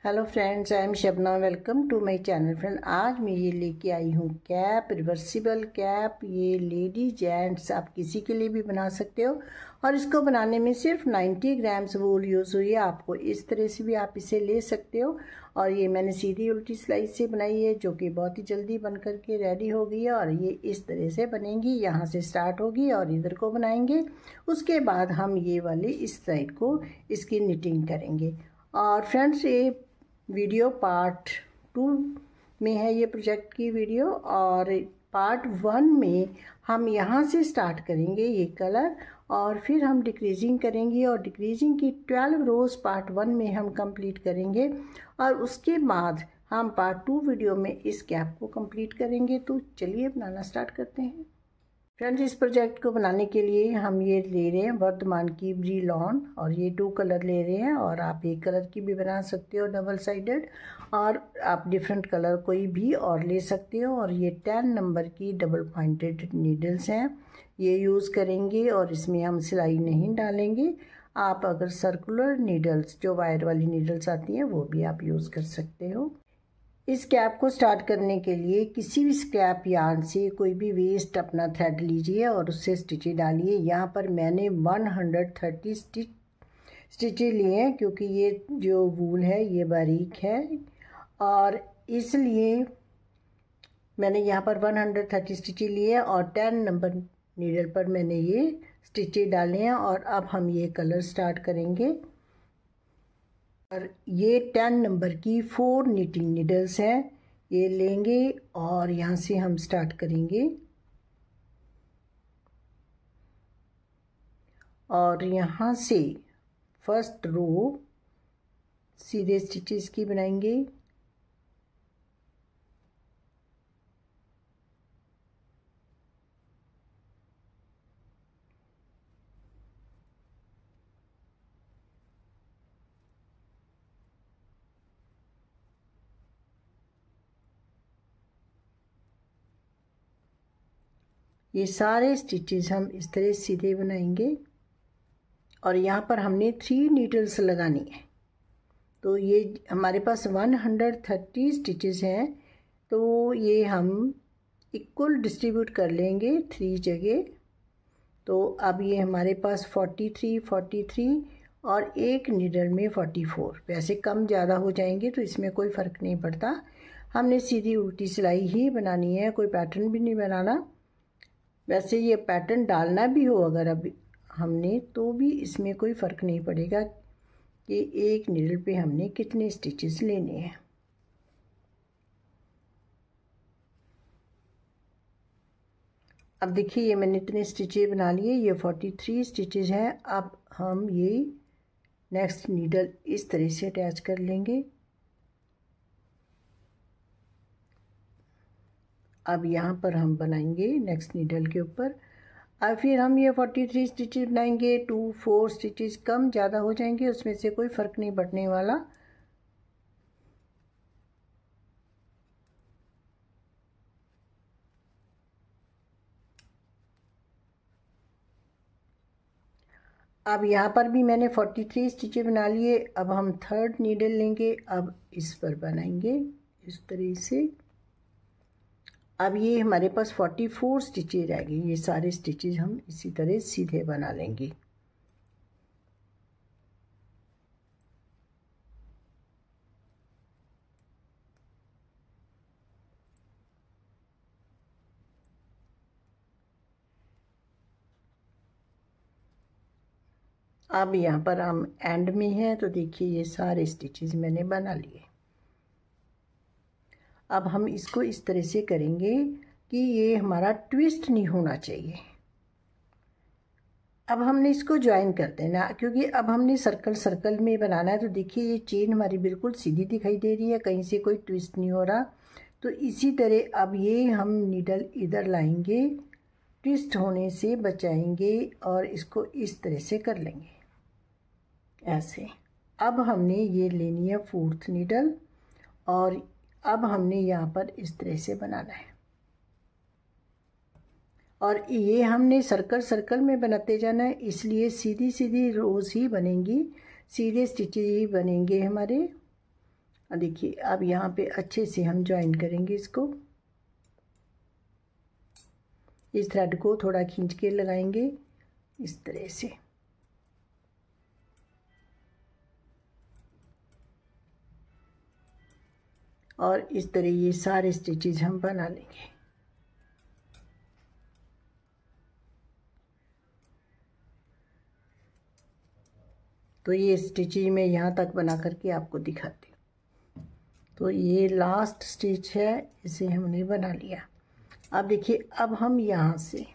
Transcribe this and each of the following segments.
Hello friends, I am Shabna. Welcome to my channel. Friend, आज मैं ये लेके आई हूँ कैप, रिवर्सिबल कैप। ये लेडी जेंट्स आप किसी के लिए भी बना सकते हो और इसको बनाने में सिर्फ 90 ग्राम्स वूल यूज़ हुई है। आपको इस तरह से भी आप इसे ले सकते हो। और ये मैंने सीधी उल्टी सिलाई से बनाई है, जो कि बहुत ही जल्दी बन करके रेडी हो गई है। और ये इस तरह से बनेगी, यहाँ से स्टार्ट होगी और इधर को बनाएंगे। उसके बाद हम ये वाली इस साइड को इसकी निटिंग करेंगे। और फ्रेंड्स, ये वीडियो पार्ट 2 में है ये प्रोजेक्ट की वीडियो। और पार्ट 1 में हम यहाँ से स्टार्ट करेंगे ये कलर, और फिर हम डिक्रीजिंग करेंगे और डिक्रीजिंग की 12 रोज़ पार्ट 1 में हम कंप्लीट करेंगे। और उसके बाद हम पार्ट 2 वीडियो में इस कैप को कंप्लीट करेंगे। तो चलिए बनाना स्टार्ट करते हैं। फ्रेंड्स, इस प्रोजेक्ट को बनाने के लिए हम ये ले रहे हैं वर्धमान की ब्रीलॉन, और ये 2 कलर ले रहे हैं। और आप एक कलर की भी बना सकते हो डबल साइडेड, और आप डिफरेंट कलर कोई भी और ले सकते हो। और ये 10 नंबर की डबल पॉइंटेड नीडल्स हैं, ये यूज़ करेंगे और इसमें हम सिलाई नहीं डालेंगे। आप अगर सर्कुलर नीडल्स, जो वायर वाली नीडल्स आती हैं, वो भी आप यूज़ कर सकते हो। इस कैप को स्टार्ट करने के लिए किसी भी स्क्रैप यार्न से कोई भी वेस्ट अपना थ्रेड लीजिए और उससे स्टिचें डालिए। यहाँ पर मैंने 130 स्टिचें लिए हैं, क्योंकि ये जो वूल है ये बारीक है, और इसलिए मैंने यहाँ पर 130 स्टिचें लिए हैं। और 10 नंबर नीडल पर मैंने ये स्टिचें डाले हैं। और अब हम ये कलर स्टार्ट करेंगे। और ये 10 नंबर की 4 नीटिंग नीडल्स हैं, ये लेंगे और यहाँ से हम स्टार्ट करेंगे। और यहाँ से फर्स्ट रो सीधे स्टिचेस की बनाएंगे। ये सारे स्टिचेस हम इस तरह सीधे बनाएंगे। और यहाँ पर हमने 3 नीडल्स लगानी है। तो ये हमारे पास 130 स्टिचेस हैं, तो ये हम इक्वल डिस्ट्रीब्यूट कर लेंगे 3 जगह। तो अब ये हमारे पास 43, 43 और एक नीडल में 44। वैसे कम ज़्यादा हो जाएंगे तो इसमें कोई फ़र्क नहीं पड़ता। हमने सीधी उल्टी सिलाई ही बनानी है, कोई पैटर्न भी नहीं बनाना। वैसे ये पैटर्न डालना भी हो अगर अभी हमने, तो भी इसमें कोई फ़र्क नहीं पड़ेगा कि एक नीडल पे हमने कितने स्टिचेस लेने हैं। अब देखिए, ये मैंने इतने स्टिचेस बना लिए, ये 43 स्टिचेस हैं। अब हम ये नेक्स्ट नीडल इस तरह से अटैच कर लेंगे। अब यहाँ पर हम बनाएंगे नेक्स्ट नीडल के ऊपर। अब फिर हम ये 43 स्टिचेस बनाएंगे। 2-4 स्टिचेस कम ज़्यादा हो जाएंगे, उसमें से कोई फ़र्क नहीं पड़ने वाला। अब यहाँ पर भी मैंने 43 स्टिचेस बना लिए। अब हम थर्ड नीडल लेंगे, अब इस पर बनाएंगे इस तरह से। अब ये हमारे पास 44 स्टिचेस रह गई, ये सारे स्टिचेस हम इसी तरह सीधे बना लेंगे। अब यहाँ पर हम एंड में हैं, तो देखिए ये सारे स्टिचेस मैंने बना लिए। अब हम इसको इस तरह से करेंगे कि ये हमारा ट्विस्ट नहीं होना चाहिए। अब हमने इसको ज्वाइन कर देना, क्योंकि अब हमने सर्कल सर्कल में बनाना है। तो देखिए ये चेन हमारी बिल्कुल सीधी दिखाई दे रही है, कहीं से कोई ट्विस्ट नहीं हो रहा। तो इसी तरह अब ये हम नीडल इधर लाएंगे, ट्विस्ट होने से बचाएंगे और इसको इस तरह से कर लेंगे ऐसे। अब हमने ये लेनी है 4th नीडल, और अब हमने यहाँ पर इस तरह से बनाना है। और ये हमने सर्कल सर्कल में बनाते जाना है, इसलिए सीधी सीधी रोज़ ही बनेंगी, सीधे स्टिचेस ही बनेंगे हमारे। देखिए अब यहाँ पे अच्छे से हम ज्वाइन करेंगे इसको। इस थ्रेड को थोड़ा खींच के लगाएंगे इस तरह से। और इस तरह ये सारे स्टिचेस हम बना लेंगे। तो ये स्टिचेज मैं यहाँ तक बना करके आपको दिखाती हूँ। तो ये लास्ट स्टिच है, इसे हमने बना लिया। अब देखिए अब हम यहाँ से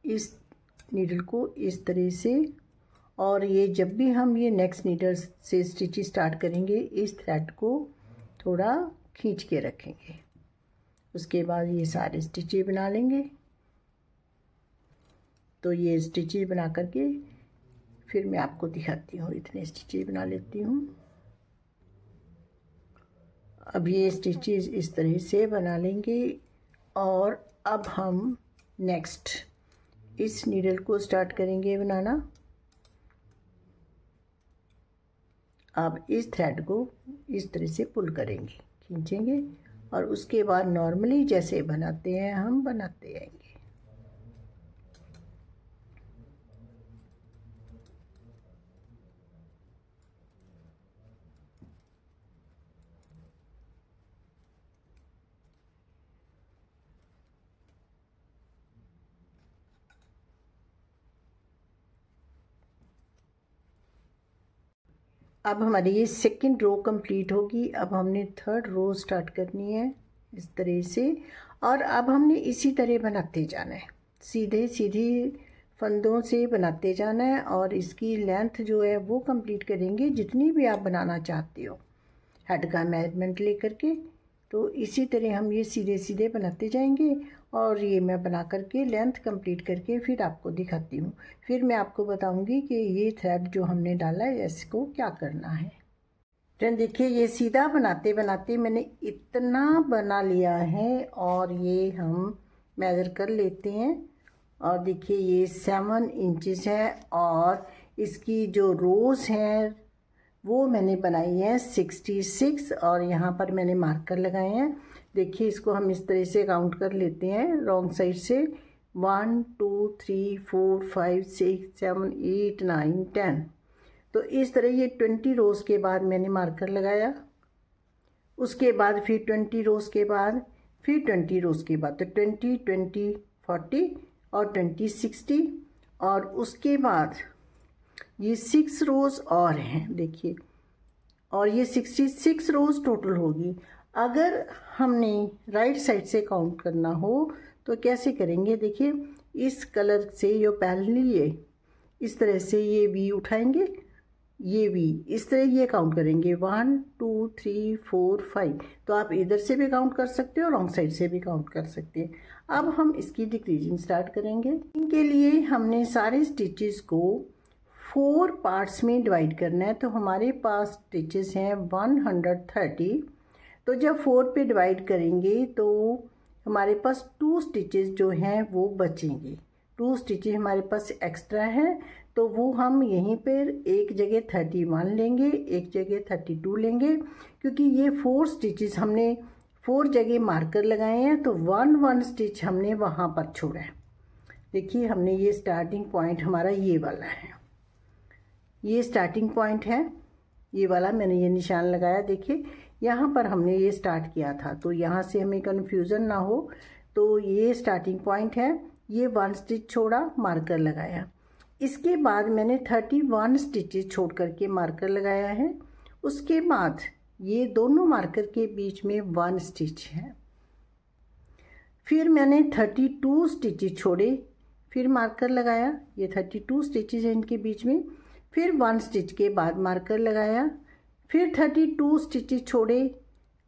इस नीडल को इस तरह से, और ये जब भी हम ये नेक्स्ट नीडल से स्टिच स्टार्ट करेंगे इस थ्रेड को थोड़ा खींच के रखेंगे। उसके बाद ये सारे स्टिचेस बना लेंगे। तो ये स्टिचेस बना करके फिर मैं आपको दिखाती हूँ। इतने स्टिचेस बना लेती हूँ। अब ये स्टिचेस इस तरह से बना लेंगे। और अब हम नेक्स्ट इस नीडल को स्टार्ट करेंगे बनाना। अब इस थ्रेड को इस तरह से पुल करेंगे, खींचेंगे, और उसके बाद नॉर्मली जैसे बनाते हैं हम बनाते आएंगे। अब हमारी ये सेकंड रो कंप्लीट होगी। अब हमने थर्ड रो स्टार्ट करनी है इस तरह से। और अब हमने इसी तरह बनाते जाना है, सीधे सीधे फंदों से बनाते जाना है। और इसकी लेंथ जो है वो कंप्लीट करेंगे जितनी भी आप बनाना चाहते हो, हेड का मेजरमेंट लेकर के। तो इसी तरह हम ये सीधे सीधे बनाते जाएंगे। और ये मैं बना करके लेंथ कंप्लीट करके फिर आपको दिखाती हूँ। फिर मैं आपको बताऊँगी कि ये थ्रेड जो हमने डाला है इसको क्या करना है। फ्रेंड देखिए ये सीधा बनाते बनाते मैंने इतना बना लिया है। और ये हम मेज़र कर लेते हैं। और देखिए ये 7 इंचेस है। और इसकी जो रोज़ हैं वो मैंने बनाई है 66। और यहाँ पर मैंने मार्कर लगाए हैं। देखिए इसको हम इस तरह से काउंट कर लेते हैं रॉन्ग साइड से। 1 2 3 4 5 6 7 8 9 10। तो इस तरह ये 20 रोज़ के बाद मैंने मार्कर लगाया। उसके बाद फिर 20 रोज़ के बाद फिर 20 रोज़ के बाद, तो 20 20 40 और 20 60। और उसके बाद ये 6 रोज़ और हैं देखिए, और ये 66 रोज़ टोटल होगी। अगर हमने राइट साइड से काउंट करना हो तो कैसे करेंगे, देखिए इस कलर से जो पहले ये इस तरह से ये भी उठाएंगे, ये भी इस तरह ये काउंट करेंगे 1 2 3 4 5। तो आप इधर से भी काउंट कर सकते हो, रॉन्ग साइड से भी काउंट कर सकते हैं। अब हम इसकी डिक्रीजिंग स्टार्ट करेंगे। इनके लिए हमने सारे स्टिचेस को 4 पार्ट्स में डिवाइड करना है। तो हमारे पास स्टिचेस हैं 130। तो जब 4 पे डिवाइड करेंगे तो हमारे पास 2 स्टिचेस जो हैं वो बचेंगे। 2 स्टिचेस हमारे पास एक्स्ट्रा हैं। तो वो हम यहीं पर एक जगह 31 लेंगे, एक जगह 32 लेंगे, क्योंकि ये 4 स्टिचेस हमने 4 जगह मार्कर लगाए हैं। तो 1 स्टिच हमने वहाँ पर छोड़ा है। देखिए हमने ये स्टार्टिंग पॉइंट हमारा ये वाला है, ये स्टार्टिंग पॉइंट है, ये वाला मैंने ये निशान लगाया। देखिए यहाँ पर हमने ये स्टार्ट किया था, तो यहाँ से हमें कन्फ्यूज़न ना हो। तो ये स्टार्टिंग पॉइंट है, ये 1 स्टिच छोड़ा, मार्कर लगाया। इसके बाद मैंने 31 स्टिचेस छोड़ करके मार्कर लगाया है। उसके बाद ये दोनों मार्कर के बीच में 1 स्टिच है। फिर मैंने 32 स्टिचेस छोड़े, फिर मार्कर लगाया। ये 32 स्टिचेस हैं इनके बीच में। फिर 1 स्टिच के बाद मार्कर लगाया। फिर 32 स्टिचेस छोड़े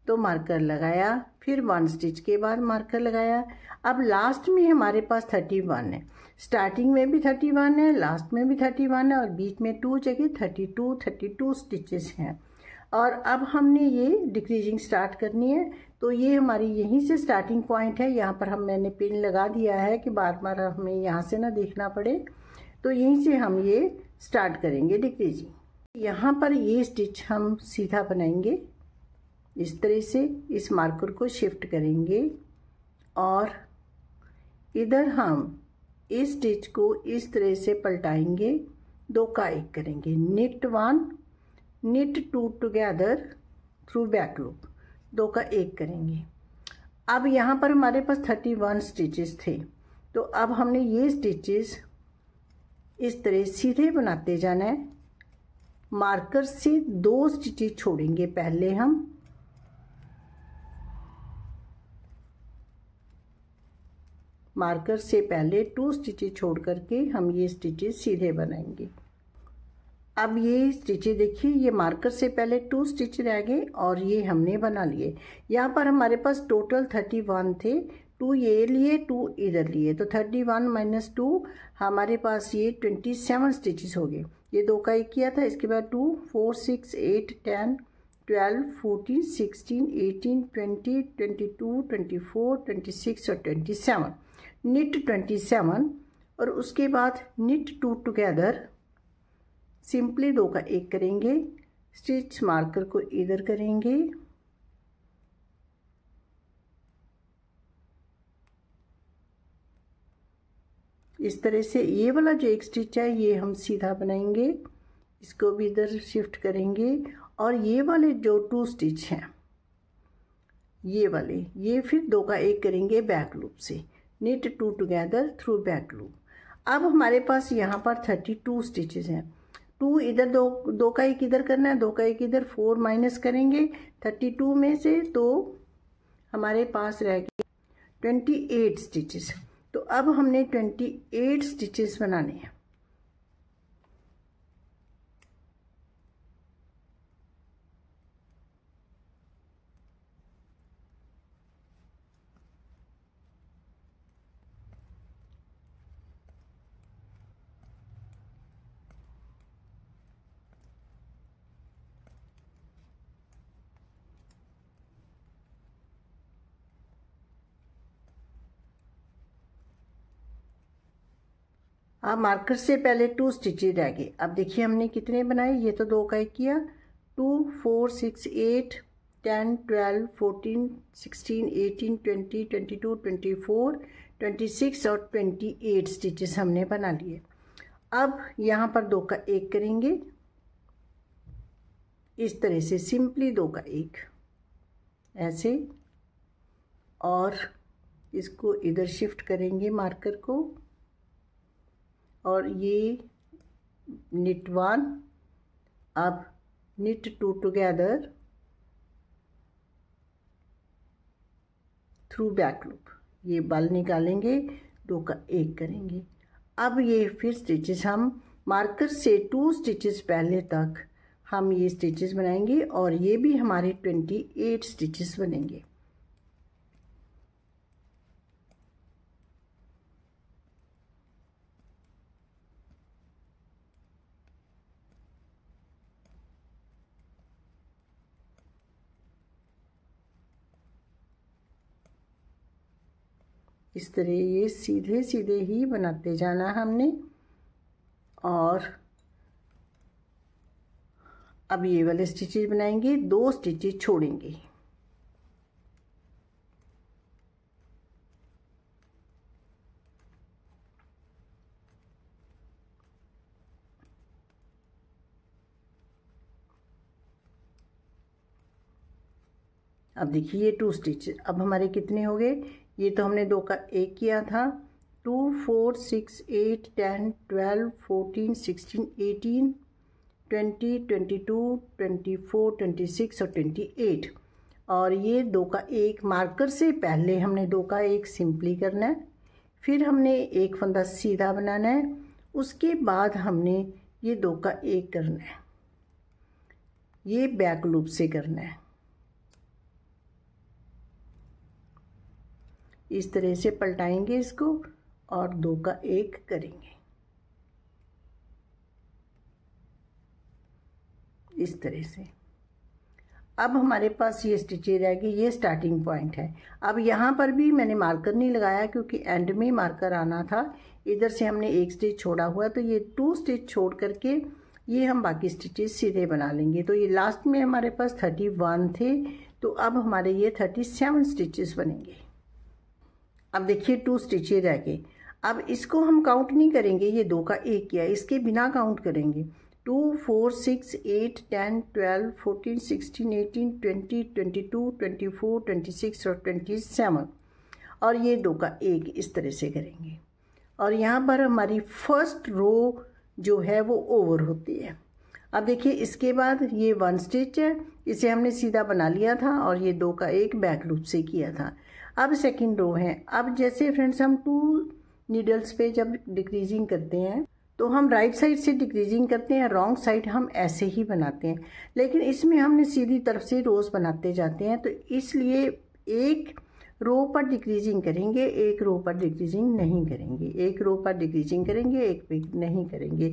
तो मार्कर लगाया। फिर 1 स्टिच के बाद मार्कर लगाया। अब लास्ट में हमारे पास 31 है। स्टार्टिंग में भी 31 है, लास्ट में भी 31 है, और बीच में 2 जगह 32 स्टिचेस हैं। और अब हमने ये डिक्रीजिंग स्टार्ट करनी है। तो ये हमारी यहीं से स्टार्टिंग पॉइंट है। यहाँ पर मैंने पिन लगा दिया है कि बार बार हमें यहाँ से ना देखना पड़े। तो यहीं से हम ये स्टार्ट करेंगे डिक्रीजिंग। यहाँ पर ये स्टिच हम सीधा बनाएंगे, इस तरह से इस मार्कर को शिफ्ट करेंगे और इधर हम इस स्टिच को इस तरह से पलटाएंगे, 2 का 1 करेंगे, knit 1 knit 2 together through back loop, 2 का 1 करेंगे। अब यहाँ पर हमारे पास 31 स्टिचेस थे, तो अब हमने ये स्टिचेस इस तरह सीधे बनाते जाना है। मार्कर से 2 स्टिचेस छोड़ेंगे पहले हम, मार्कर से पहले 2 स्टिचेस छोड़ करके हम ये स्टिचेस सीधे बनाएंगे। अब ये स्टिचेस देखिए, ये मार्कर से पहले 2 स्टिच रह गए और ये हमने बना लिए। यहाँ पर हमारे पास टोटल 31 थे, 2 ये लिए 2 इधर लिए, तो 31 माइनस 2 हमारे पास ये 27 स्टिचेस हो गए। ये 2 का 1 किया था, इसके बाद 2 4 6 8 10 12 14 16 18 20 22 24 26 और 27, knit 27 और उसके बाद knit 2 टुगेदर सिंपली 2 का 1 करेंगे, स्टिच मार्कर को इधर करेंगे, इस तरह से ये वाला जो एक स्टिच है ये हम सीधा बनाएंगे, इसको भी इधर शिफ्ट करेंगे और ये वाले जो 2 स्टिच हैं ये वाले, ये फिर 2 का 1 करेंगे बैक लूप से, knit 2 together through back loop. अब हमारे पास यहाँ पर 32 स्टिचेस हैं, 2 इधर 2 का 1 इधर करना है, 2 का 1 इधर, 4 माइनस करेंगे 32 में से, तो हमारे पास रह गए 28 स्टिचेस। तो अब हमने 28 स्टिचेस बनाने हैं। अब मार्कर से पहले 2 स्टिचेस रह गए। अब देखिए हमने कितने बनाए, ये तो 2 का 1 किया, 2 4 6 8 10 12 14 16 18 20 22 24 26 और 28 स्टिचेस हमने बना लिए। अब यहाँ पर 2 का 1 करेंगे, इस तरह से सिंपली 2 का 1 ऐसे, और इसको इधर शिफ्ट करेंगे मार्कर को, और ये knit 1, अब knit 2 together through back loop, ये बल निकालेंगे, 2 का 1 करेंगे। अब ये फिर स्टिचेस हम मार्कर से 2 स्टिचेस पहले तक हम ये स्टिचेस बनाएंगे और ये भी हमारे 28 स्टिचेस बनेंगे। इस तरह ये सीधे सीधे ही बनाते जाना हमने, और अब ये वाले स्टिचेस बनाएंगे, 2 स्टिचेस छोड़ेंगे, अब देखिए ये 2 स्टिच अब हमारे कितने हो गए, ये तो हमने 2 का 1 किया था, 2 4 6 8 10 12 14 16 18 20 22 24 26 और 28, और ये 2 का 1 मार्कर से पहले हमने 2 का 1 सिंपली करना है, फिर हमने एक फंदा सीधा बनाना है, उसके बाद हमने ये 2 का 1 करना है, ये बैक लूप से करना है, इस तरह से पलटाएंगे इसको और 2 का 1 करेंगे, इस तरह से। अब हमारे पास ये स्टिचें रह गई, ये स्टार्टिंग पॉइंट है। अब यहाँ पर भी मैंने मार्कर नहीं लगाया क्योंकि एंड में मार्कर आना था, इधर से हमने एक स्टिच छोड़ा हुआ है, तो ये 2 स्टिच छोड़ करके ये हम बाकी स्टिचेस सीधे बना लेंगे। तो ये लास्ट में हमारे पास 31 थे, तो अब हमारे ये 37 स्टिचेस बनेंगे। अब देखिए 2 स्टिचेस रह गए। अब इसको हम काउंट नहीं करेंगे, ये 2 का 1 किया, इसके बिना काउंट करेंगे। 2 4 6 8 10 12 14 16 18 20 22 24 26 और 27, और ये 2 का 1 इस तरह से करेंगे। और यहाँ पर हमारी फर्स्ट रो जो है वो ओवर होती है। अब देखिए इसके बाद ये 1 स्टिच है, इसे हमने सीधा बना लिया था और ये 2 का 1 बैक लूप से किया था। अब सेकंड रो है। अब जैसे फ्रेंड्स हम 2 नीडल्स पे जब डिक्रीजिंग करते हैं तो हम राइट साइड से डिक्रीजिंग करते हैं, रॉन्ग साइड हम ऐसे ही बनाते हैं, लेकिन इसमें हमने सीधी तरफ से रोज बनाते जाते हैं, तो इसलिए एक रो पर डिक्रीजिंग करेंगे, एक रो पर डिक्रीजिंग नहीं करेंगे। एक रो पर डिक्रीजिंग करेंगे, एक पे नहीं करेंगे।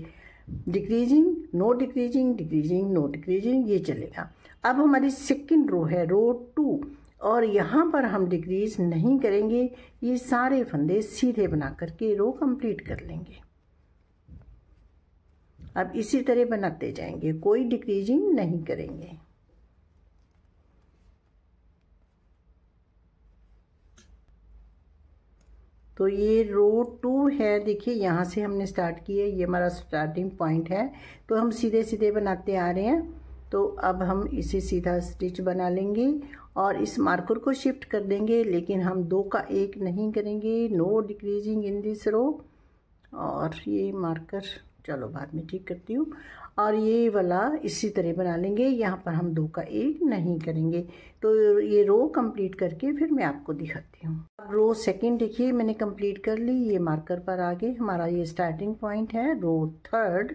Decreasing no decreasing, decreasing no decreasing, ये चलेगा। अब हमारी सेकंड रो है, रो 2, और यहाँ पर हम डिक्रीज नहीं करेंगे। ये सारे फंदे सीधे बना करके रो कंप्लीट कर लेंगे। अब इसी तरह बनाते जाएंगे, कोई डिक्रीजिंग नहीं करेंगे। तो ये रो 2 है, देखिए यहाँ से हमने स्टार्ट किया, ये हमारा स्टार्टिंग पॉइंट है, तो हम सीधे सीधे बनाते आ रहे हैं। तो अब हम इसे सीधा स्टिच बना लेंगे और इस मार्कर को शिफ्ट कर देंगे, लेकिन हम 2 का 1 नहीं करेंगे। नो डिक्रीजिंग इन दिस रो, और ये मार्कर चलो बाद में ठीक करती हूँ। और ये वाला इसी तरह बना लेंगे, यहाँ पर हम 2 का 1 नहीं करेंगे। तो ये रो कंप्लीट करके फिर मैं आपको दिखाती हूँ। अब रो सेकंड देखिए मैंने कंप्लीट कर ली, ये मार्कर पर आगे हमारा ये स्टार्टिंग पॉइंट है, रो 3,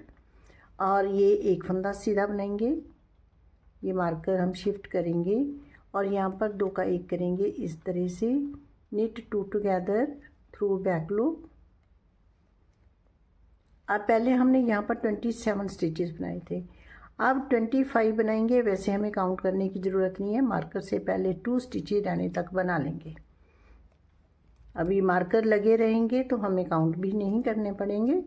और ये एक फंदा सीधा बनाएंगे, ये मार्कर हम शिफ्ट करेंगे और यहाँ पर 2 का 1 करेंगे इस तरह से। Knit 2 together through back loop. अब पहले हमने यहाँ पर 27 स्टिचेस बनाए थे, अब 25 बनाएंगे। वैसे हमें काउंट करने की ज़रूरत नहीं है, मार्कर से पहले 2 स्टिचेस रहने तक बना लेंगे। अभी मार्कर लगे रहेंगे तो हमें काउंट भी नहीं करने पड़ेंगे।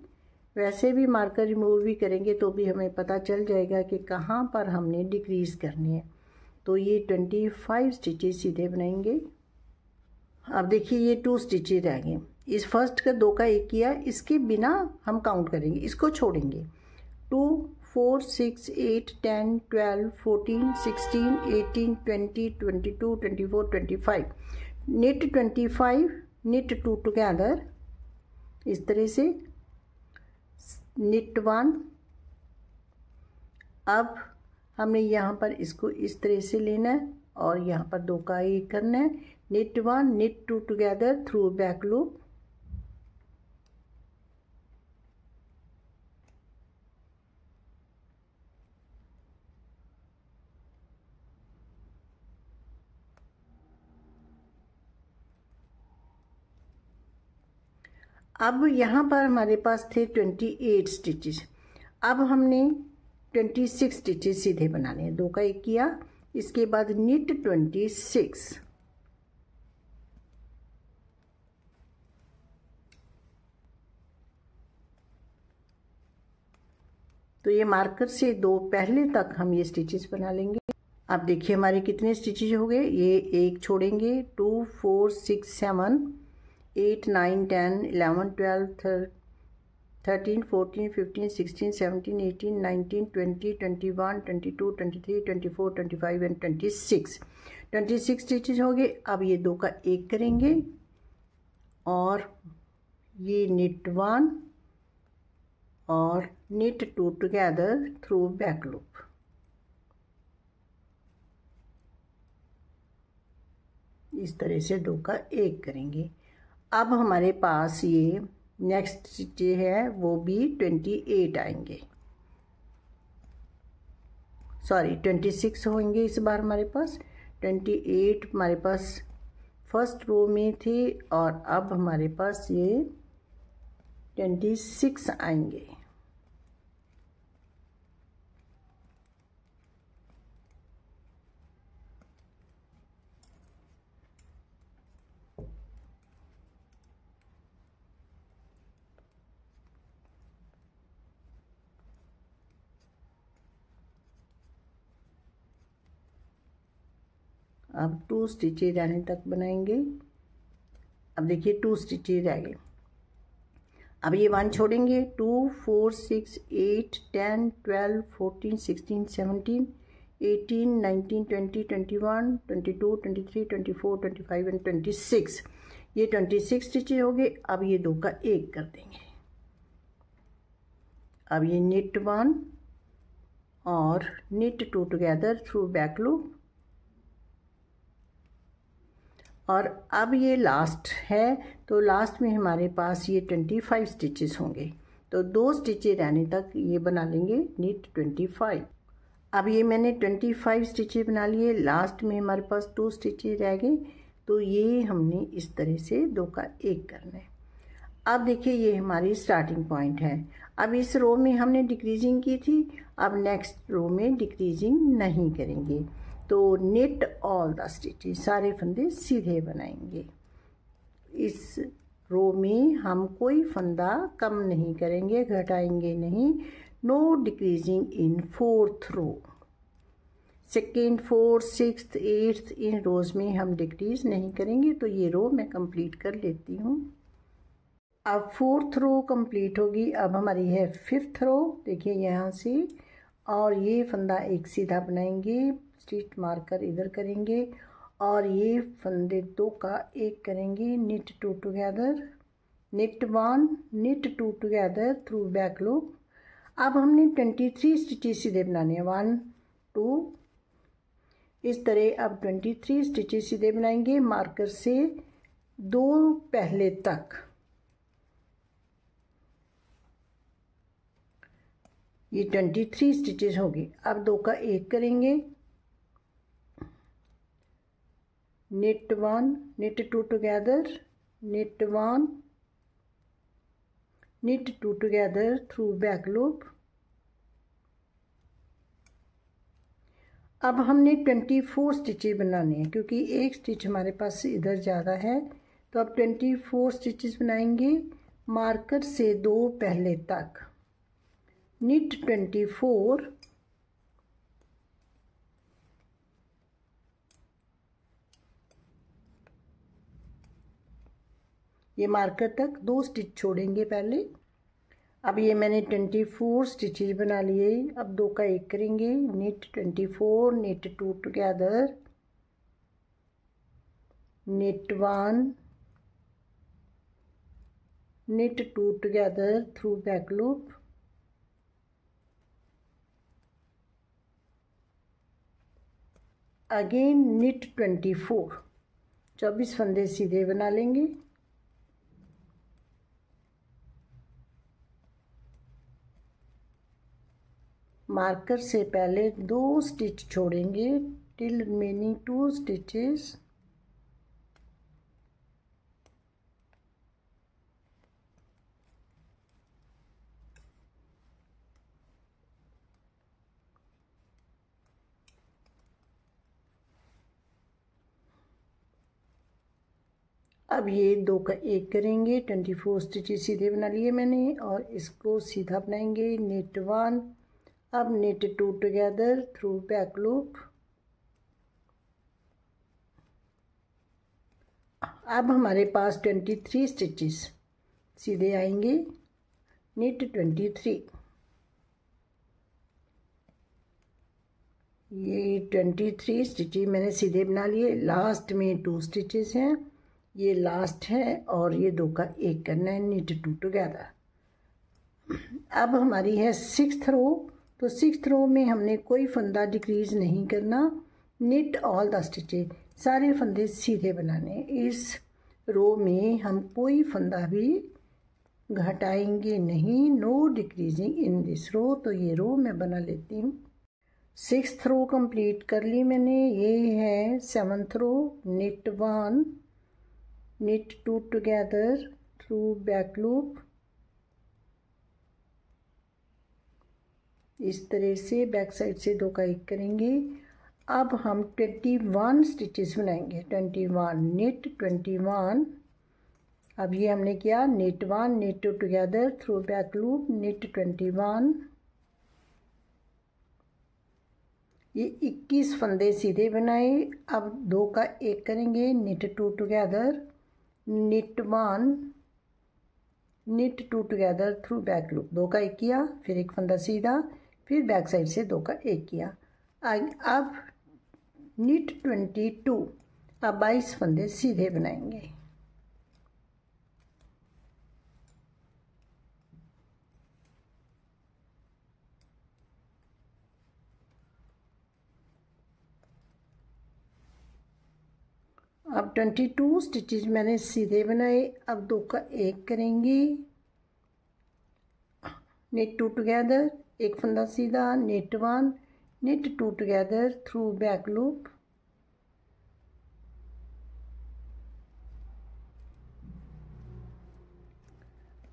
वैसे भी मार्कर रिमूव भी करेंगे तो भी हमें पता चल जाएगा कि कहाँ पर हमने डिक्रीज करनी है। तो ये 25 स्टिचेस सीधे बनाएंगे। अब देखिए ये 2 स्टिचेस रह गए, इस फर्स्ट का 2 का 1 किया, इसके बिना हम काउंट करेंगे, इसको छोड़ेंगे। 2 4 6 8 10 12 14 16 18 20 22 24 25, knit 25, knit 2 टुगेदर इस तरह से, knit 1। अब हमने यहाँ पर इसको इस तरह से लेना है और यहाँ पर 2 का 1 करना है, knit 1 knit 2 together through back loop. अब यहाँ पर हमारे पास थे 28 स्टिचेस, अब हमने 26 स्टिचेस सीधे बनाने हैं। 2 का 1 किया, इसके बाद knit 26, तो ये मार्कर से 2 पहले तक हम ये स्टिचेस बना लेंगे। अब देखिए हमारे कितने स्टिचेस हो गए, ये 1 छोड़ेंगे, 2 4 6 7 8 9 10 11 12 13 14 15 16 17 18 19 20 21 22 23 24 25 एंड 26 स्टिचेस हो गए। अब ये 2 का 1 करेंगे और ये knit 1 और knit 2 together through back loop. इस तरह से 2 का 1 करेंगे। अब हमारे पास ये नेक्स्ट स्टिच है वो भी 28 आएंगे, सॉरी 26 होंगे इस बार हमारे पास। 28 हमारे पास फर्स्ट रो में थे और अब हमारे पास ये 26 आएंगे। अब 2 स्टिचेज रहने तक बनाएंगे। अब देखिए 2 स्टिचेज रह गए। अब ये 1 छोड़ेंगे, 2 4 6 8 10 12 14 16 17 18 19 20 21 22 23 24 25 एंड 26। ये 26 स्टिचेज हो गए। अब ये 2 का 1 कर देंगे। अब ये knit 1 और knit 2 together through back loop. और अब ये लास्ट है, तो लास्ट में हमारे पास ये 25 स्टिचेस होंगे। तो 2 स्टिचेज रहने तक ये बना लेंगे knit 25। अब ये मैंने 25 स्टिचेज बना लिए। लास्ट में हमारे पास 2 स्टिचेज रह गए, तो ये हमने इस तरह से 2 का 1 करना है। अब देखिए ये हमारी स्टार्टिंग पॉइंट है। अब इस रो में हमने डिक्रीजिंग की थी, अब नेक्स्ट रो में डिक्रीजिंग नहीं करेंगे। तो knit ऑल द स्टिचेस, सारे फंदे सीधे बनाएंगे। इस रो में हम कोई फंदा कम नहीं करेंगे, घटाएंगे नहीं। No decreasing in 4th row. 2nd 4th 6th 8th इन रोज में हम डिक्रीज नहीं करेंगे। तो ये रो मैं कंप्लीट कर लेती हूँ। अब 4th रो कंप्लीट होगी। अब हमारी है 5th रो। देखिए यहाँ से, और ये फंदा एक सीधा बनाएंगे, स्टिच मार्कर इधर करेंगे, और ये फंदे 2 का 1 करेंगे। knit 2 together, knit 1 knit 2 together through back loop. अब हमने 23 स्टिचेस सीधे बनाने हैं, 1 2 इस तरह। अब 23 स्टिचेस सीधे बनाएंगे मार्कर से 2 पहले तक। ये 23 स्टिचेस होगी। अब 2 का 1 करेंगे, knit 1 knit 2 together, knit 1 knit 2 together through back loop. अब हमने 24 स्टिचेस बनाने हैं, क्योंकि एक स्टिच हमारे पास इधर ज़्यादा है। तो अब 24 स्टिचेस बनाएंगे मार्कर से 2 पहले तक। knit 24 ये मार्कर तक 2 स्टिच छोड़ेंगे पहले। अब ये मैंने 24 स्टिचेज बना लिए। अब 2 का 1 करेंगे, knit 24 knit 2 together, knit 1 knit 2 together through back loop. Again knit 24 फंदे सीधे बना लेंगे। मार्कर से पहले 2 स्टिच छोड़ेंगे टिल रिमेनिंग 2 स्टिचेस। अब ये 2 का 1 करेंगे, 24 स्टिचेस सीधे बना लिए मैंने, और इसको सीधा बनाएंगे। knit 1 अब knit 2 together through back loop. अब हमारे पास 23 स्टिचेस सीधे आएंगे, knit 23। ये 23 स्टिचेस मैंने सीधे बना लिए। लास्ट में 2 स्टिचेस हैं, ये लास्ट है, और ये 2 का 1 करना है, knit 2 टुगेदर। अब हमारी है 6th रो। तो 6th रो में हमने कोई फंदा डिक्रीज नहीं करना। knit ऑल द स्टिचेस, सारे फंदे सीधे बनाने। इस रो में हम कोई फंदा भी घटाएंगे नहीं। नो डिक्रीजिंग इन दिस रो। तो ये रो मैं बना लेती हूँ। 6th रो कंप्लीट कर ली मैंने। ये है 7th रो। knit 1 knit 2 together through back loop. इस तरह से बैक साइड से 2 का 1 करेंगे। अब हम 21 स्टिचेस बनाएंगे। 21 knit 21। अब ये हमने किया knit 1 knit 2 together through back loop, knit 21। ये 21 फंदे सीधे बनाए। अब 2 का 1 करेंगे, knit 2 together, knit 1, knit 2 together through back loop। 2 का 1 किया, फिर एक फंदा सीधा, फिर बैक साइड से 2 का 1 किया। अब knit 22, अब 22 फंदे सीधे बनाएंगे। अब 22 स्टिचेस मैंने सीधे बनाए। अब 2 का 1 करेंगे, knit 2 टुगेदर, एक फंदा सीधा, knit 1, knit 2 together through back loop.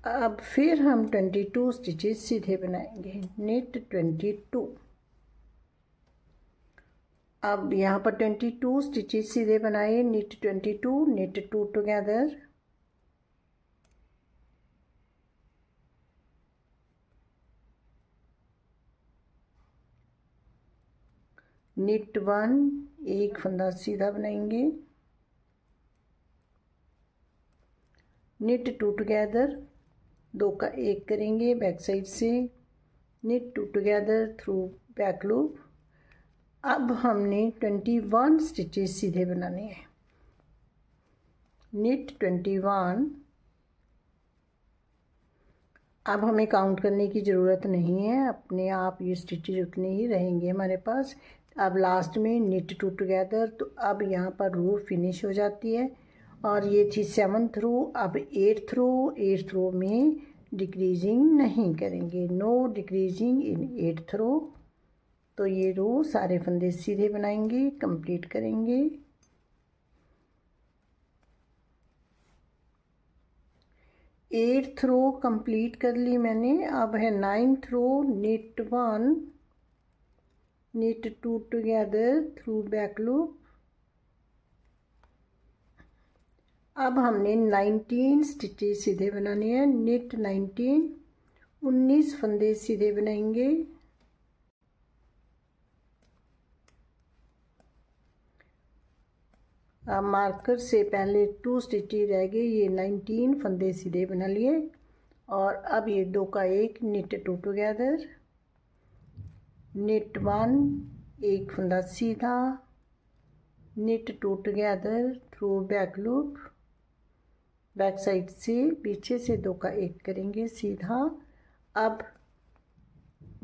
अब फिर हम 22 स्टिचेस सीधे बनाएंगे, knit 22। अब यहाँ पर 22 स्टिचेस सीधे बनाए, knit 22, knit 2 टुगेदर, knit 1, एक फंदा सीधा बनाएंगे, knit 2 टुगेदर, 2 का 1 करेंगे बैक साइड से, knit 2 together through back loop. अब हमने 21 स्टिचेस सीधे बनाने हैं, knit 21। अब हमें काउंट करने की ज़रूरत नहीं है, अपने आप ये स्टिचेस उतने ही रहेंगे हमारे पास। अब लास्ट में knit 2 टुगेदर, तो अब यहाँ पर रो फिनिश हो जाती है। और ये थी 7th रो। अब 8th रो में डिक्रीजिंग नहीं करेंगे, नो डिक्रीजिंग इन 8th रो। तो ये रो सारे फंदे सीधे बनाएंगे, कंप्लीट करेंगे। एट्थ रो कंप्लीट कर ली मैंने। अब है 9th रो, knit 1, knit 2 together through back loop. अब हमने 19 स्टिचेस सीधे बनाने हैं, knit 19, 19 फंदे सीधे बनाएंगे। अब मार्कर से पहले 2 स्टिचेस रह गए, ये 19 फंदे सीधे बना लिए। और अब ये 2 का 1, knit 2 टुगेदर, knit 1, एक फंदा सीधा, knit 2 together through back loop. Back side से पीछे से 2 का 1 करेंगे सीधा। अब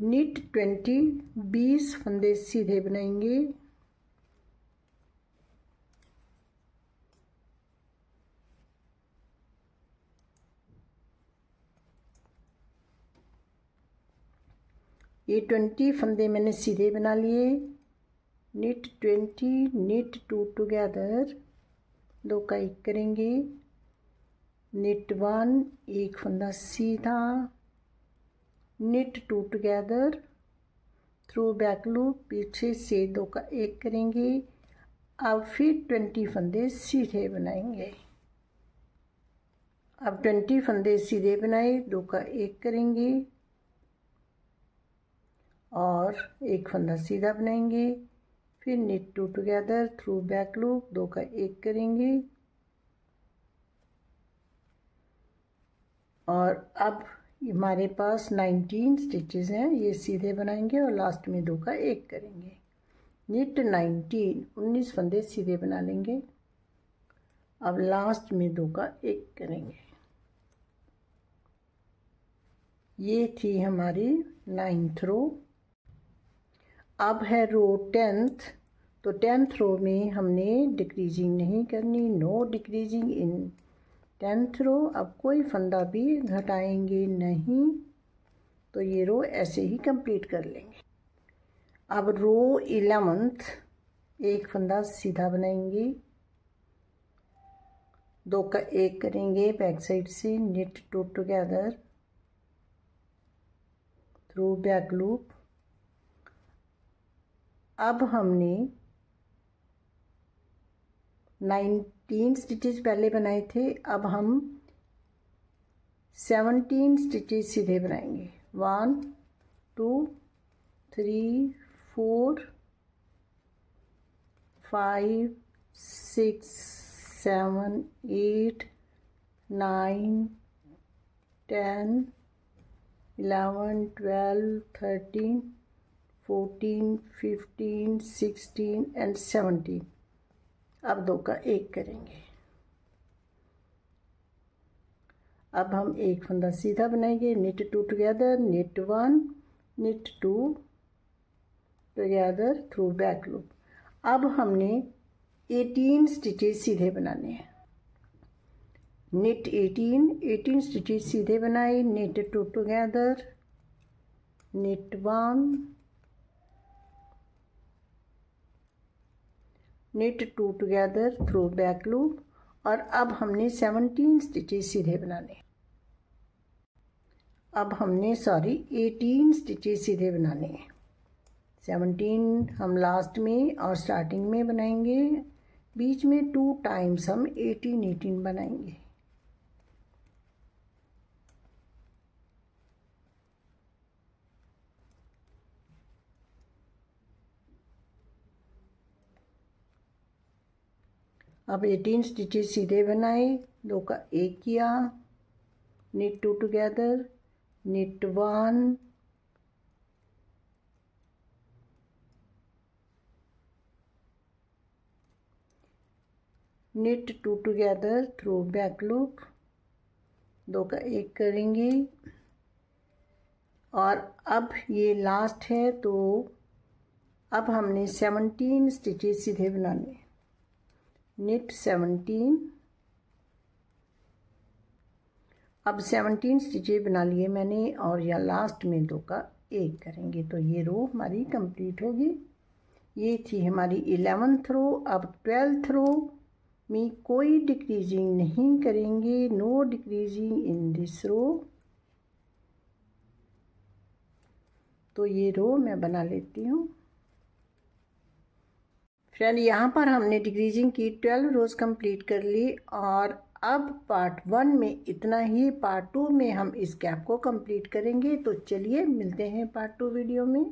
knit 20 फंदे सीधे बनाएंगे। ये 20 फंदे मैंने सीधे बना लिए, knit 20, knit 2 टुगेदर, 2 का 1 करेंगे, knit 1, एक फंदा सीधा, knit 2 together through back loop, पीछे से 2 का 1 करेंगे। अब फिर 20 फंदे सीधे बनाएंगे। अब 20 फंदे सीधे बनाए, 2 का 1 करेंगे और एक फंदा सीधा बनाएंगे। फिर knit 2 together through back loop, 2 का 1 करेंगे। और अब हमारे पास 19 स्टिचेस हैं, ये सीधे बनाएंगे और लास्ट में 2 का 1 करेंगे। knit 19, 19 फंदे सीधे बना लेंगे। अब लास्ट में 2 का 1 करेंगे। ये थी हमारी 9th रो। अब है रो 10th। तो 10th रो में हमने डिक्रीजिंग नहीं करनी, नो डिक्रीजिंग इन 10th रो। अब कोई फंदा भी घटाएंगे नहीं, तो ये रो ऐसे ही कंप्लीट कर लेंगे। अब रो 11th, एक फंदा सीधा बनाएंगे, 2 का 1 करेंगे बैक साइड से, knit 2 together through back loop. अब हमने 19 स्टिचेस पहले बनाए थे, अब हम 17 स्टिचेस सीधे बनाएंगे। 1 2 3 4 5 6 7 8 9 10 11 12 13 14 15 16 एंड 17। अब 2 का 1 करेंगे। अब हम एक फंदा सीधा बनाएंगे। knit 2 together, knit 1, knit 2 together through back loop। अब हमने 18 स्टिचेस सीधे बनाने हैं। knit 18 स्टिचेस सीधे बनाए। knit 2 together, knit 1, knit 2 together through back loop। और अब हमने 17 स्टिचेस सीधे बनाने। अब हमने 18 स्टिचेस सीधे बनाने हैं। 17 हम लास्ट में और स्टार्टिंग में बनाएंगे। बीच में 2 टाइम्स हम 18 बनाएंगे। अब 18 स्टिचेस सीधे बनाए। 2 का 1 किया। knit 2 together, knit 1, knit 2 together through back loop। 2 का 1 करेंगे। और अब ये लास्ट है, तो अब हमने 17 स्टिचेस सीधे बनाने। knit 17। अब 17 स्टिचेस बना लिए मैंने और यहाँ लास्ट में 2 का 1 करेंगे तो ये रो हमारी कंप्लीट होगी। ये थी हमारी 11th रो। अब 12th रो में कोई डिक्रीजिंग नहीं करेंगे। नो डिक्रीजिंग इन दिस रो। तो ये रो मैं बना लेती हूँ। फ्रेंड, यहाँ पर हमने डिक्रीजिंग की 12 रोज़ कंप्लीट कर ली। और अब पार्ट 1 में इतना ही। पार्ट 2 में हम इस गैप को कंप्लीट करेंगे। तो चलिए मिलते हैं पार्ट 2 वीडियो में।